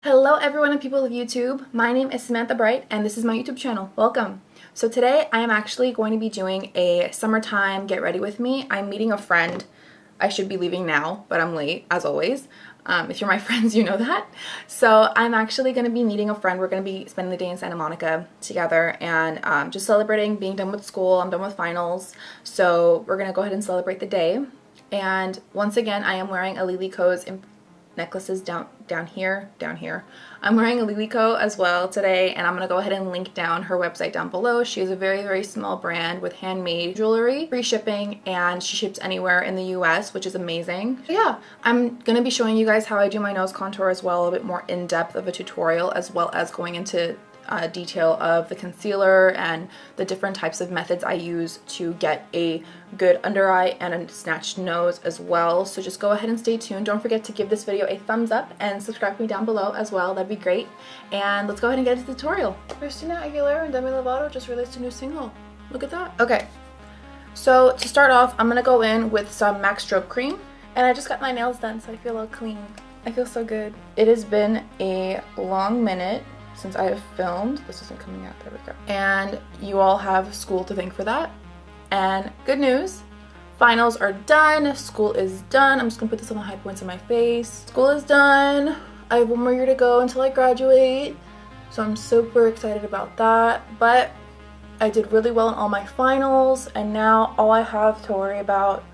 Hello everyone and people of YouTube. My name is Samantha Bright and this is my YouTube channel. Welcome. So today I am actually going to be doing a summertime get ready with me. I'm meeting a friend. I should be leaving now, but I'm late as always. If you're my friends, you know that. So I'm actually going to be meeting a friend. We're going to be spending the day in Santa Monica together and just celebrating being done with school. I'm done with finals. So we're going to go ahead and celebrate the day. And once again, I am wearing a Lilyco's necklaces down here. I'm wearing a Lilyco as well today, and I'm gonna go ahead and link down her website down below. She is a very small brand with handmade jewelry, free shipping, and she ships anywhere in the US, which is amazing. So yeah, I'm gonna be showing you guys how I do my nose contour as well, a bit more in depth of a tutorial, as well as going into detail of the concealer and the different types of methods I use to get a good under eye and a snatched nose as well. So just go ahead and stay tuned. Don't forget to give this video a thumbs up and subscribe to me down below as well. That'd be great. And let's go ahead and get into the tutorial. Christina Aguilera and Demi Lovato just released a new single. Look at that. Okay, so to start off, I'm gonna go in with some MAC Strobe Cream, and I just got my nails done, so I feel all clean. I feel so good. It has been a long minute since I have filmed. This isn't coming out, there we go. And you all have school to thank for that. And good news, finals are done, school is done. I'm just gonna put this on the high points of my face. School is done. I have one more year to go until I graduate. So I'm super excited about that. But I did really well in all my finals, and now all I have to worry about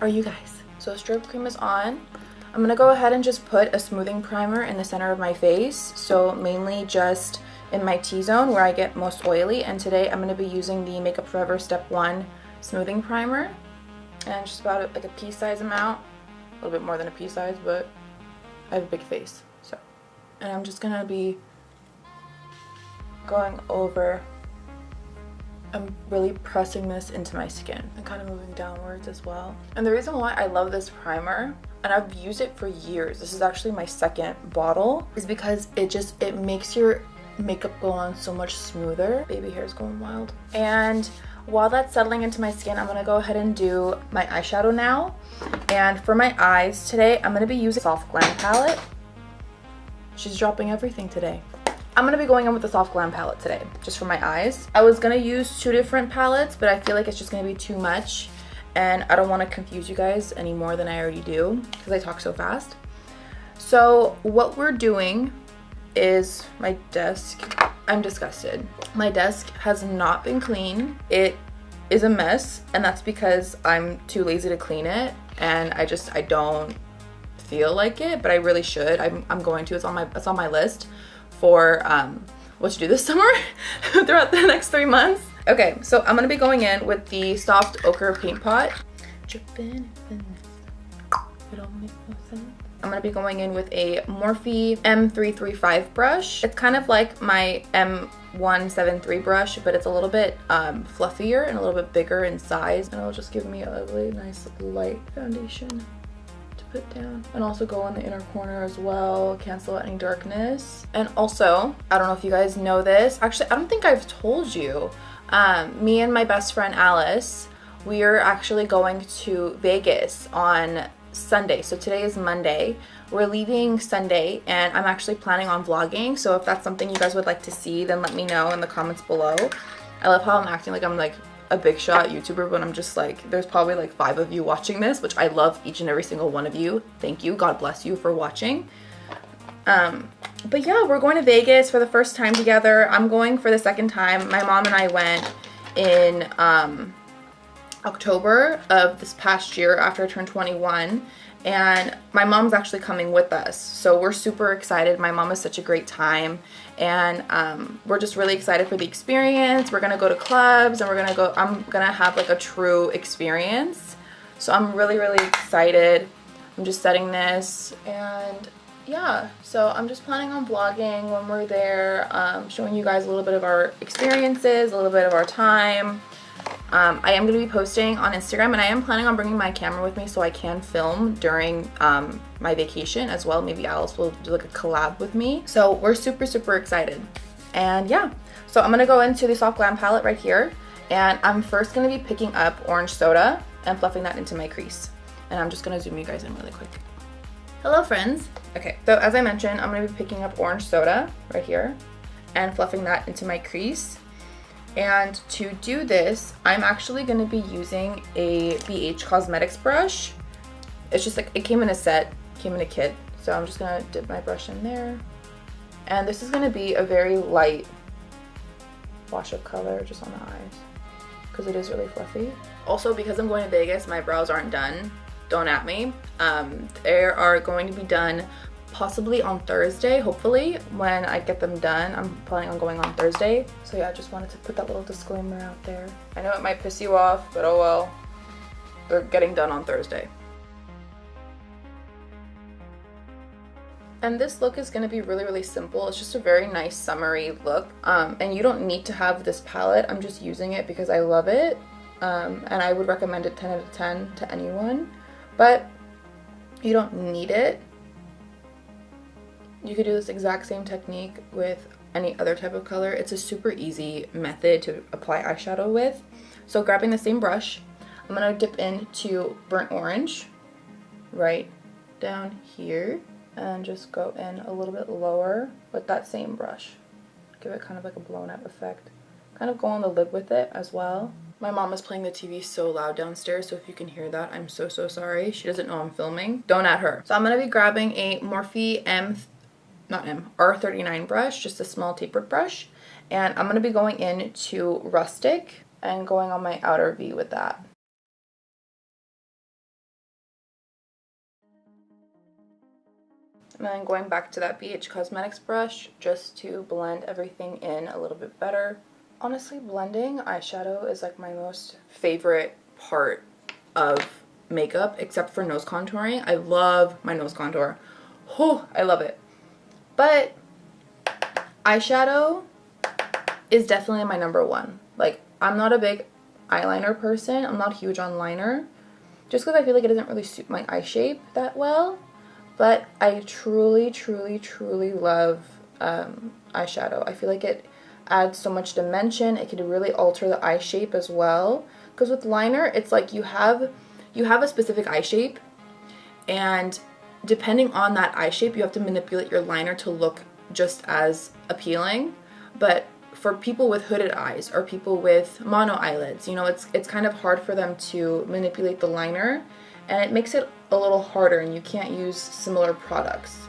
are you guys. So strobe cream is on. I'm gonna go ahead and just put a smoothing primer in the center of my face, so mainly just in my T-zone where I get most oily, and today I'm gonna be using the Makeup Forever Step 1 smoothing primer, and just about like a pea size amount, a little bit more than a pea size, but I have a big face, so. And I'm just gonna be going over, I'm really pressing this into my skin and kind of moving downwards as well. And the reason why I love this primer, and I've used it for years, this is actually my second bottle, is because it makes your makeup go on so much smoother. Baby hair is going wild. And while that's settling into my skin, I'm gonna go ahead and do my eyeshadow now. And for my eyes today, I'm gonna be using Soft Glam palette. She's dropping everything today. I'm gonna be going in with the Soft Glam palette today, just for my eyes. I was gonna use two different palettes, but I feel like it's just gonna be too much, and I don't want to confuse you guys any more than I already do because I talk so fast. So what we're doing is my desk. I'm disgusted. My desk has not been clean. It is a mess, and that's because I'm too lazy to clean it, and I don't feel like it, but I really should. I'm going to. It's on my list for what to do this summer throughout the next 3 months. Okay, so I'm gonna be going in with the Soft Ochre Paint Pot. I'm gonna be going in with a Morphe M335 brush. It's kind of like my M173 brush, but it's a little bit fluffier and a little bit bigger in size, and it'll just give me a really nice light foundation to put down, and also go in the inner corner as well, cancel out any darkness. And also, I don't know if you guys know this, actually I don't think I've told you, me and my best friend Alice, we are actually going to Vegas on Sunday. So today is Monday. We're leaving Sunday, and I'm actually planning on vlogging. So if that's something you guys would like to see, then let me know in the comments below. I love how I'm acting like I'm like a big shot YouTuber, but I'm just like, there's probably like 5 of you watching this, which I love each and every single one of you. Thank you. God bless you for watching. But yeah, we're going to Vegas for the first time together. I'm going for the second time. My mom and I went in October of this past year after I turned 21, and my mom's actually coming with us, so we're super excited. My mom has such a great time, and we're just really excited for the experience. We're gonna go to clubs, and I'm gonna have like a true experience, so I'm really excited. I'm just setting this, and yeah, so I'm just planning on vlogging when we're there, showing you guys a little bit of our experiences, a little bit of our time. I am going to be posting on Instagram, and I am planning on bringing my camera with me so I can film during my vacation as well. Maybe Alice will do like a collab with me. So we're super excited. And yeah, so I'm going to go into the Soft Glam palette right here, and I'm first going to be picking up Orange Soda and fluffing that into my crease. And I'm just going to zoom you guys in really quick. Hello friends, Okay, so as I mentioned, I'm going to be picking up orange soda right here and fluffing that into my crease. And to do this, I'm actually going to be using a BH Cosmetics brush. It's just like, it came in a set, came in a kit. So I'm just going to dip my brush in there. And this is going to be a very light wash of color just on the eyes because it is really fluffy. Also, because I'm going to Vegas, my brows aren't done. Don't at me. They are going to be done possibly on Thursday, hopefully, when I get them done. I'm planning on going on Thursday. So yeah, I just wanted to put that little disclaimer out there. I know it might piss you off, but oh well. They're getting done on Thursday. And this look is going to be really, really simple. It's just a very nice summery look. And you don't need to have this palette. I'm just using it because I love it. And I would recommend it 10 out of 10 to anyone. But you don't need it. You could do this exact same technique with any other type of color. It's a super easy method to apply eyeshadow with. So grabbing the same brush, I'm going to dip into burnt orange right down here and just go in a little bit lower with that same brush. Give it kind of like a blown up effect. Kind of go on the lid with it as well. My mom is playing the TV so loud downstairs, so if you can hear that, I'm so sorry. She doesn't know I'm filming. Don't at her. So I'm going to be grabbing a Morphe R39 brush, just a small tapered brush, and I'm going to be going into Rustic and going on my outer V with that. And then going back to that BH Cosmetics brush just to blend everything in a little bit better. Honestly, blending eyeshadow is like my most favorite part of makeup, except for nose contouring. I love my nose contour. Oh, I love it. But eyeshadow is definitely my number one. Like, I'm not a big eyeliner person. I'm not huge on liner. Just because I feel like it doesn't really suit my eye shape that well. But I truly, truly, truly love eyeshadow. I feel like it adds so much dimension. It can really alter the eye shape as well. Because with liner, it's like you have a specific eye shape, and depending on that eye shape, you have to manipulate your liner to look just as appealing. But for people with hooded eyes or people with mono eyelids, you know, it's kind of hard for them to manipulate the liner, and it makes it a little harder, and you can't use similar products.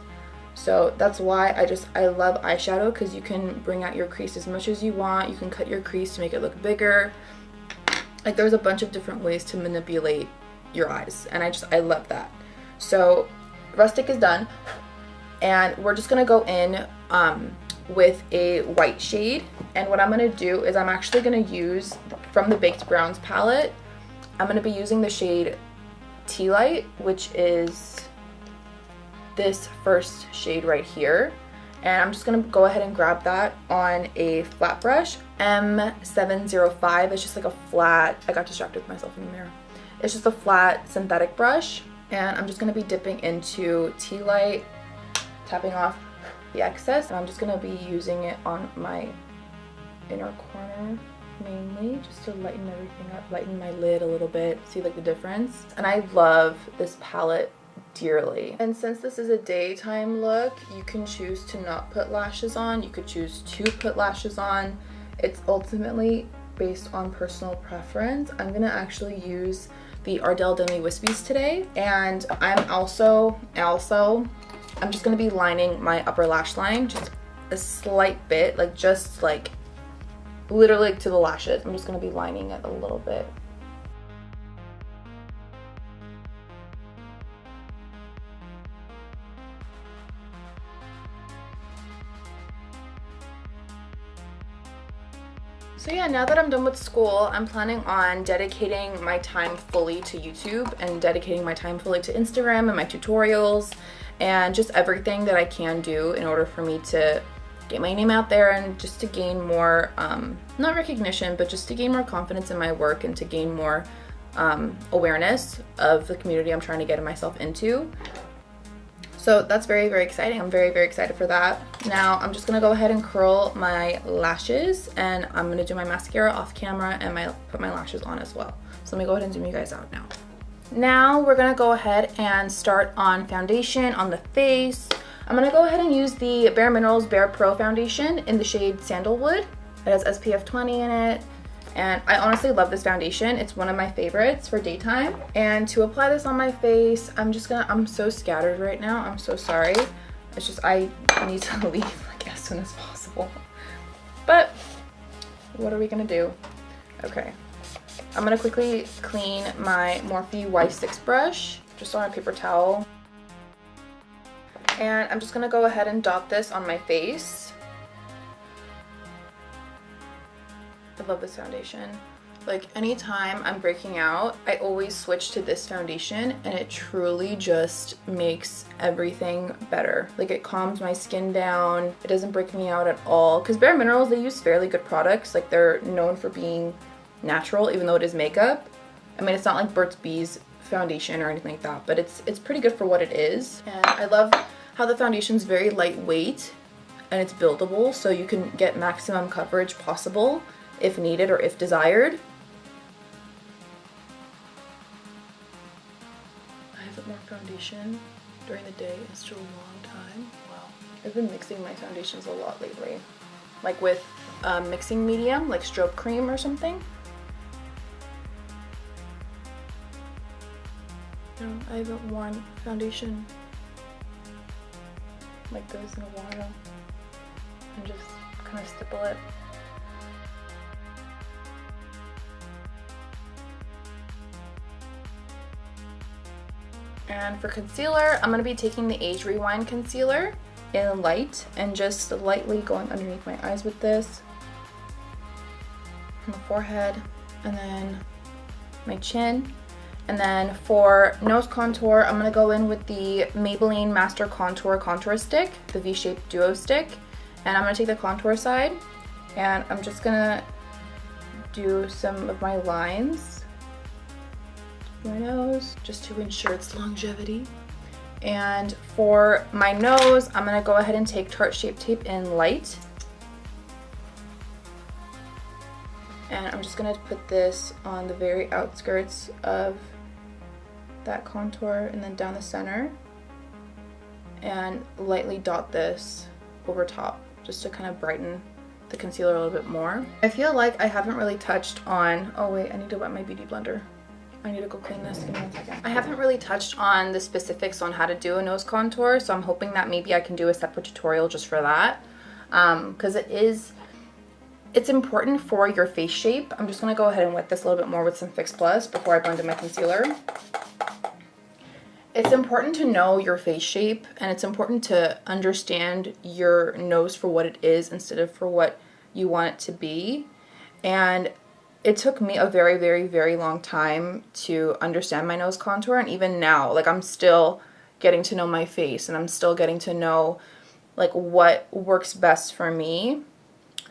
So that's why I love eyeshadow, because you can bring out your crease as much as you want. You can cut your crease to make it look bigger. Like, there's a bunch of different ways to manipulate your eyes, and I love that. So Rustic is done, and we're just gonna go in with a white shade. And what I'm gonna do is I'm actually gonna use from the Baked Browns palette. I'm gonna be using the shade Tea Light, which is this first shade right here, and I'm just gonna go ahead and grab that on a flat brush, M705. It's just like a flat, I got distracted with myself in the mirror. It's just a flat synthetic brush, and I'm just gonna be dipping into Tea Light, tapping off the excess, and I'm just gonna be using it on my inner corner mainly, just to lighten everything up, lighten my lid a little bit, see like the difference. And I love this palette dearly. And since this is a daytime look, you can choose to not put lashes on, you could choose to put lashes on. It's ultimately based on personal preference. I'm gonna actually use the Ardell Demi Wispies today, and I'm just gonna be lining my upper lash line just a slight bit, like just like literally to the lashes. I'm just gonna be lining it a little bit. So yeah, now that I'm done with school, I'm planning on dedicating my time fully to YouTube and dedicating my time fully to Instagram and my tutorials and just everything that I can do in order for me to get my name out there and just to gain more, not recognition, but just to gain more confidence in my work and to gain more awareness of the community I'm trying to get myself into. So that's very, very exciting. I'm very, very excited for that. Now I'm just gonna go ahead and curl my lashes, and I'm gonna do my mascara off camera and put my lashes on as well. So let me go ahead and zoom you guys out now. Now we're gonna go ahead and start on foundation on the face. I'm gonna go ahead and use the Bare Minerals Bare Pro foundation in the shade Sandalwood. It has SPF 20 in it, and I honestly love this foundation. It's one of my favorites for daytime. And to apply this on my face, I'm so scattered right now. I'm so sorry. It's just I need to leave like as soon as possible. But what are we gonna do? Okay. I'm gonna quickly clean my Morphe Y6 brush just on a paper towel. And I'm just gonna go ahead and dot this on my face. I love this foundation. Like anytime I'm breaking out, I always switch to this foundation and it truly just makes everything better. Like it calms my skin down. It doesn't break me out at all. Because Bare Minerals, they use fairly good products. Like they're known for being natural, even though it is makeup. I mean, it's not like Burt's Bees foundation or anything like that, but it's pretty good for what it is. And I love how the foundation's very lightweight and it's buildable, so you can get maximum coverage possible if needed or if desired. I have more foundation during the day and still a long time. Wow. I've been mixing my foundations a lot lately. Like with mixing medium, like stroke cream or something. No, I haven't worn foundation like this in a while. And just kind of stipple it. And for concealer, I'm going to be taking the Age Rewind concealer in light and just lightly going underneath my eyes with this, on the forehead, and then my chin. And then for nose contour, I'm going to go in with the Maybelline Master Contour Stick, the V-shaped duo stick. And I'm going to take the contour side and I'm just going to do some of my lines my nose just to ensure its longevity. And for my nose, I'm gonna go ahead and take Tarte Shape Tape in light. And I'm just gonna put this on the very outskirts of that contour and then down the center. And lightly dot this over top just to kind of brighten the concealer a little bit more. I feel like I haven't really touched on, oh wait, I need to wet my beauty blender. I need to go clean this. Give me 1 second. I haven't really touched on the specifics on how to do a nose contour, so I'm hoping that maybe I can do a separate tutorial just for that. Because it's important for your face shape. I'm just going to go ahead and wet this a little bit more with some Fix Plus before I blend in my concealer. It's important to know your face shape, and it's important to understand your nose for what it is instead of for what you want it to be. And it took me a very, very, very long time to understand my nose contour, and even now, like I'm still getting to know my face and I'm still getting to know like what works best for me.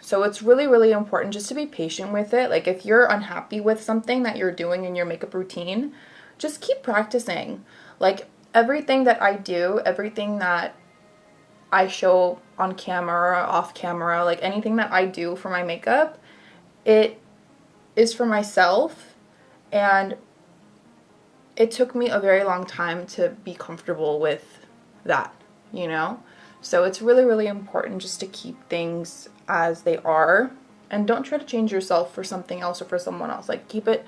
So it's really, really important just to be patient with it. Like if you're unhappy with something that you're doing in your makeup routine, just keep practicing. Like everything that I do, everything that I show on camera or off camera, like anything that I do for my makeup, it is for myself, and it took me a very long time to be comfortable with that, you know? So it's really, really important just to keep things as they are, and don't try to change yourself for something else or for someone else. Like keep it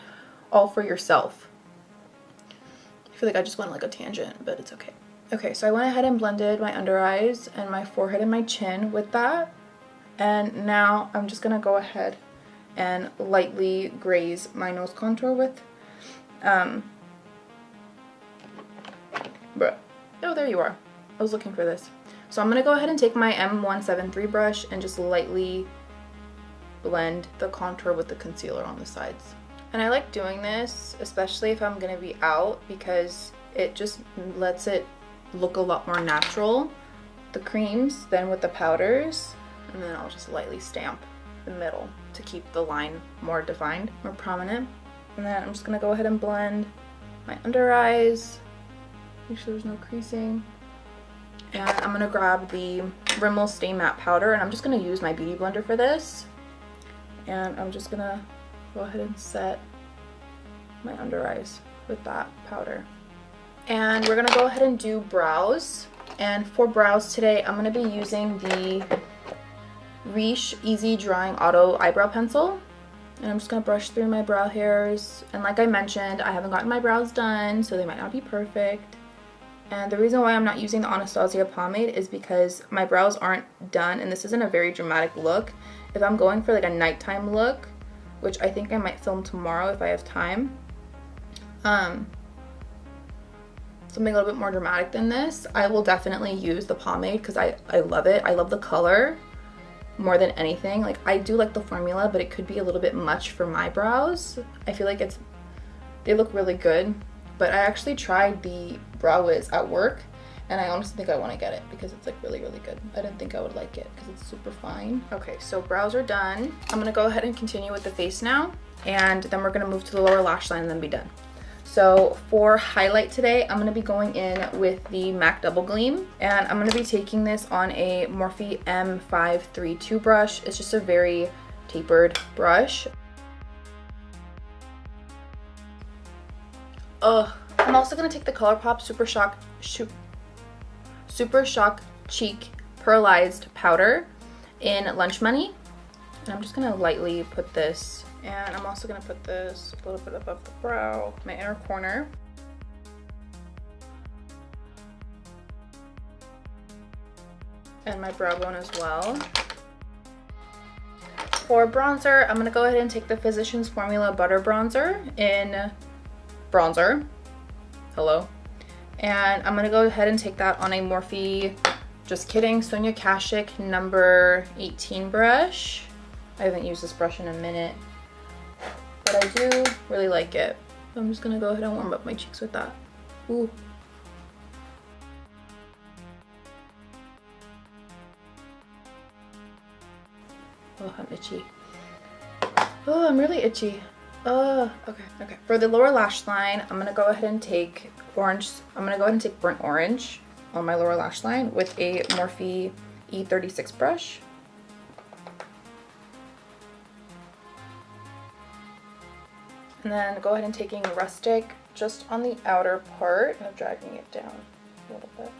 all for yourself. I feel like I just went like a tangent, but it's okay. Okay, so I went ahead and blended my under eyes and my forehead and my chin with that, and now I'm just gonna go ahead and lightly graze my nose contour with, oh, there you are. I was looking for this. So I'm gonna go ahead and take my M173 brush and just lightly blend the contour with the concealer on the sides. And I like doing this, especially if I'm gonna be out, because it just lets it look a lot more natural, the creams, than with the powders. And then I'll just lightly stamp the middle to keep the line more defined, more prominent. And then I'm just gonna go ahead and blend my under eyes, make sure there's no creasing. And I'm gonna grab the Rimmel Stay Matte Powder, and I'm just gonna use my beauty blender for this. And I'm just gonna go ahead and set my under eyes with that powder. And we're gonna go ahead and do brows. And for brows today, I'm gonna be using the Riche Easy Drawing Auto Eyebrow Pencil. And I'm just gonna brush through my brow hairs. And like I mentioned, I haven't gotten my brows done, so they might not be perfect. And the reason why I'm not using the Anastasia pomade is because my brows aren't done, and this isn't a very dramatic look. If I'm going for like a nighttime look, which I think I might film tomorrow if I have time, something a little bit more dramatic than this, I will definitely use the pomade because I love it. I love the color more than anything. Like, I do like the formula, but it could be a little bit much for my brows. I feel like they look really good, but I actually tried the Brow Wiz at work, and I honestly think I want to get it because it's like really, really good. I didn't think I would like it because it's super fine. Okay, so brows are done. I'm gonna go ahead and continue with the face now, and then we're gonna move to the lower lash line and then be done. So for highlight today, I'm gonna be going in with the MAC Double Gleam, and I'm gonna be taking this on a Morphe M532 brush. It's just a very tapered brush. I'm also gonna take the ColourPop Super Shock Cheek Pearlized Powder in Lunch Money, and I'm just gonna lightly put this. And I'm also gonna put this a little bit above the brow, my inner corner. And my brow bone as well. For bronzer, I'm gonna go ahead and take the Physicians Formula Butter Bronzer in Bronzer. Hello. And I'm gonna go ahead and take that on a Morphe, just kidding, Sonia Kashuk number 18 brush. I haven't used this brush in a minute, but I do really like it. So I'm just gonna go ahead and warm up my cheeks with that. Ooh. Oh, I'm itchy. Oh, I'm really itchy. Okay. For the lower lash line, I'm gonna go ahead and take burnt orange on my lower lash line with a Morphe E36 brush. And then go ahead and taking Rustic just on the outer part and dragging it down a little bit.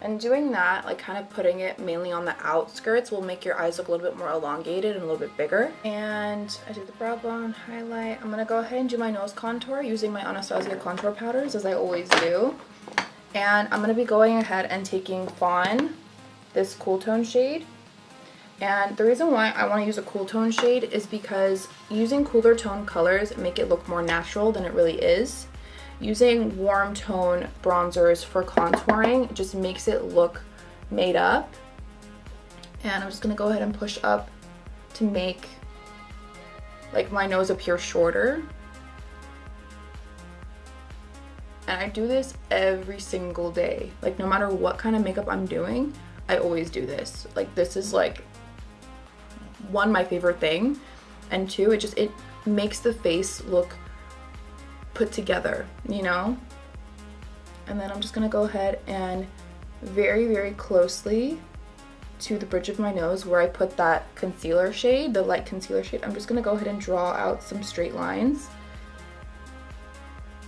And doing that, like kind of putting it mainly on the outskirts, will make your eyes look a little bit more elongated and a little bit bigger. And I did the brow bone highlight. I'm gonna go ahead and do my nose contour using my Anastasia contour powders, as I always do. And I'm gonna be going ahead and taking Fawn, this cool tone shade. And the reason why I want to use a cool tone shade is because using cooler tone colors make it look more natural than it really is. Using warm tone bronzers for contouring just makes it look made up. And I'm just going to go ahead and push up to make like my nose appear shorter. And I do this every single day. Like, no matter what kind of makeup I'm doing, I always do this. Like, this is like one, my favorite thing, and two, it makes the face look put together, you know? And then I'm just gonna go ahead and very, very closely to the bridge of my nose where I put that concealer shade, the light concealer shade, I'm just gonna go ahead and draw out some straight lines.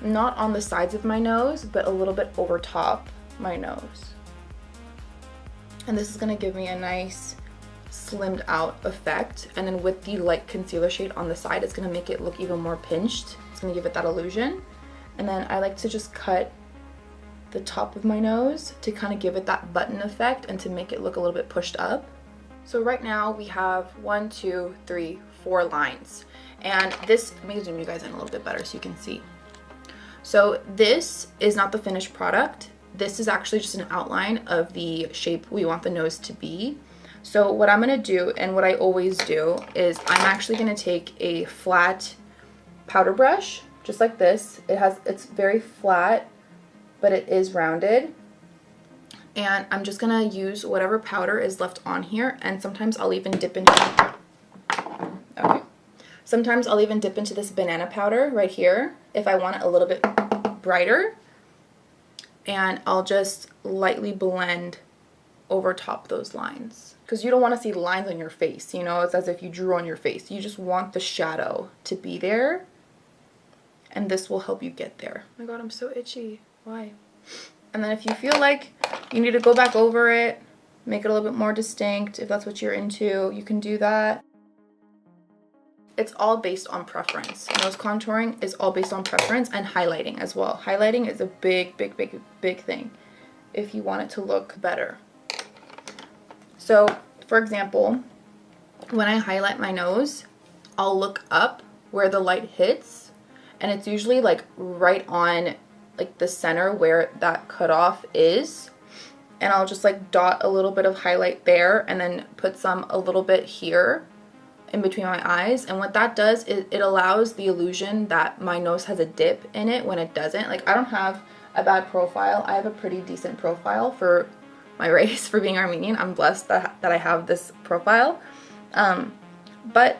Not on the sides of my nose, but a little bit over top my nose. And this is gonna give me a nice slimmed out effect, and then with the light concealer shade on the side, it's going to make it look even more pinched. It's going to give it that illusion. And then I like to just cut the top of my nose to kind of give it that button effect and to make it look a little bit pushed up. So right now we have 1, 2, 3, 4 lines, and this, let me zoom you guys in a little bit better so you can see. So this is not the finished product. This is actually just an outline of the shape we want the nose to be. So what I'm gonna do, and what I always do, is I'm actually gonna take a flat powder brush, just like this. It's very flat, but it is rounded. And I'm just gonna use whatever powder is left on here, and sometimes I'll even dip into, sometimes I'll even dip into this banana powder right here if I want it a little bit brighter. And I'll just lightly blend over top those lines, because you don't want to see lines on your face, you know, it's as if you drew on your face. You just want the shadow to be there, and this will help you get there. Oh my god, I'm so itchy. Why? And then if you feel like you need to go back over it, make it a little bit more distinct, if that's what you're into, you can do that. It's all based on preference. Nose contouring is all based on preference, and highlighting as well. Highlighting is a big thing if you want it to look better. So, for example, when I highlight my nose, I'll look up where the light hits, and it's usually like right on like the center where that cutoff is, and I'll just like dot a little bit of highlight there and then put some a little bit here in between my eyes. And what that does is it allows the illusion that my nose has a dip in it when it doesn't. Like, I don't have a bad profile. I have a pretty decent profile for my race, for being Armenian. I'm blessed that I have this profile. But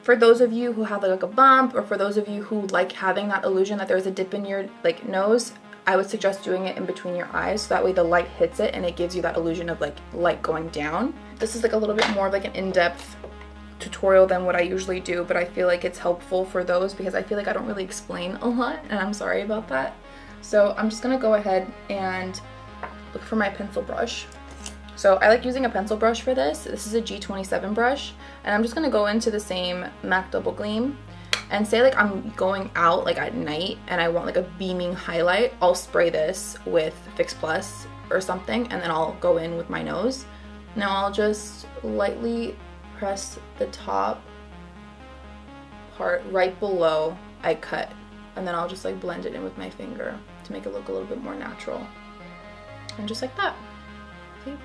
for those of you who have like a bump, or for those of you who like having that illusion that there's a dip in your like nose, I would suggest doing it in between your eyes, so that way the light hits it and it gives you that illusion of like light going down. This is like a little bit more of like an in-depth tutorial than what I usually do, but I feel like it's helpful for those because I feel like I don't really explain a lot, and I'm sorry about that. So I'm just gonna go ahead and look for my pencil brush. So I like using a pencil brush for this. This is a G27 brush, and I'm just gonna go into the same MAC Double Gleam, and say like I'm going out like at night and I want like a beaming highlight, I'll spray this with Fix Plus or something, and then I'll go in with my nose. Now I'll just lightly press the top part right below I cut, and then I'll just like blend it in with my finger to make it look a little bit more natural, and just like that. See?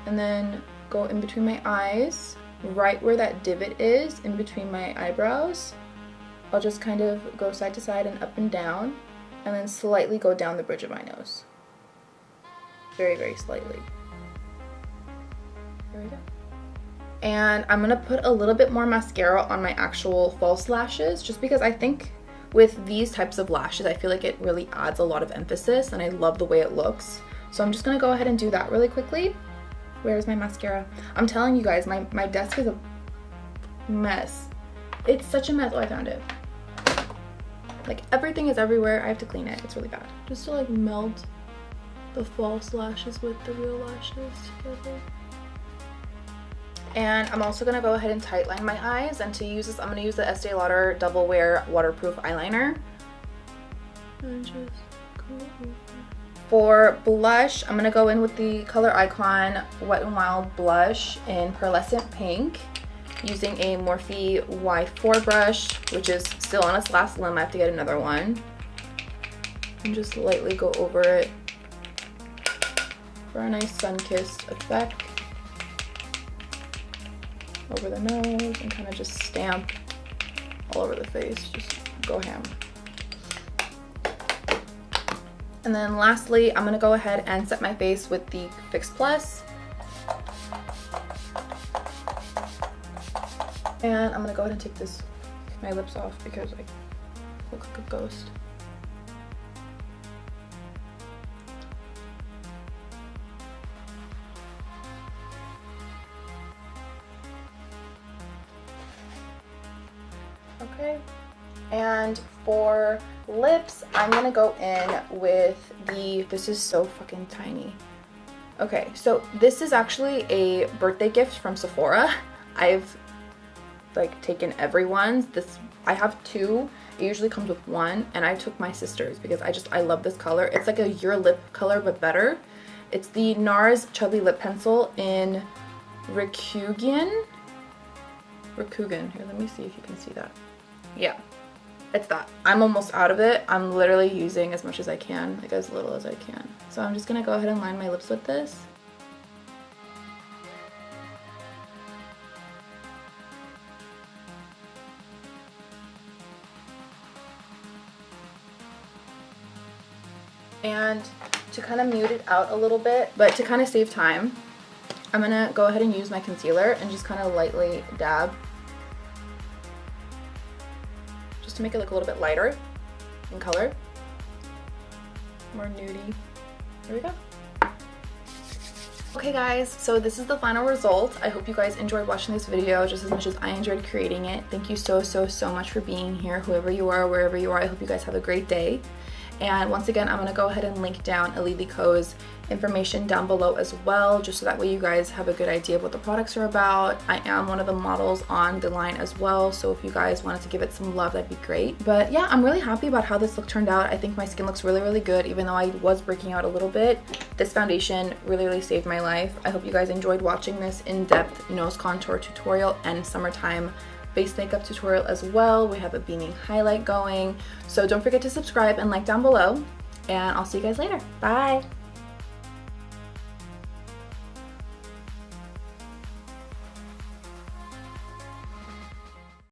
And then go in between my eyes, right where that divot is in between my eyebrows. I'll just kind of go side to side and up and down, and then slightly go down the bridge of my nose. Very slightly. There we go. And I'm gonna put a little bit more mascara on my actual false lashes, just because I think with these types of lashes, I feel like it really adds a lot of emphasis, and I love the way it looks. So I'm just gonna go ahead and do that really quickly. Where's my mascara? I'm telling you guys, my desk is a mess. It's such a mess. Oh, I found it. Like, everything is everywhere. I have to clean it. It's really bad. Just to like melt the false lashes with the real lashes together. And I'm also gonna go ahead and tightline my eyes, and to use this, I'm gonna use the Estee Lauder Double Wear Waterproof Eyeliner. And just go over. For blush, I'm gonna go in with the Color Icon Wet n Wild blush in Pearlescent Pink, using a Morphe Y4 brush, which is still on its last limb. I have to get another one. And just lightly go over it for a nice sun-kissed effect. Over the nose, and kind of just stamp all over the face. Just go ham. And then lastly, I'm gonna go ahead and set my face with the Fix Plus. And I'm gonna go ahead and take my lips off because I look like a ghost. Okay, and for lips, I'm gonna go in with this is so fucking tiny. Okay, so this is actually a birthday gift from Sephora. I've like taken everyone's. I have two. It usually comes with one, and I took my sister's because I love this color. It's like a your lip color but better. It's the NARS Chubby Lip Pencil in Rikugan. Here, let me see if you can see that. Yeah, it's that. I'm almost out of it. I'm literally using as much as I can, like as little as I can. So I'm just gonna go ahead and line my lips with this. And to kind of mute it out a little bit, but to kind of save time, I'm gonna go ahead and use my concealer and just kind of lightly dab, just to make it look a little bit lighter in color, more nudie. There we go. Okay guys, so this is the final result. I hope you guys enjoyed watching this video just as much as I enjoyed creating it. Thank you so much for being here, whoever you are, wherever you are. I hope you guys have a great day. And once again, I'm going to go ahead and link down Alilico's information down below as well, just so that way you guys have a good idea of what the products are about. I am one of the models on the line as well, so if you guys wanted to give it some love, that'd be great. But yeah, I'm really happy about how this look turned out. I think my skin looks really good, even though I was breaking out a little bit. This foundation really saved my life. I hope you guys enjoyed watching this in-depth nose contour tutorial and summertime base makeup tutorial as well. We have a beaming highlight going, so don't forget to subscribe and like down below, and I'll see you guys later. Bye.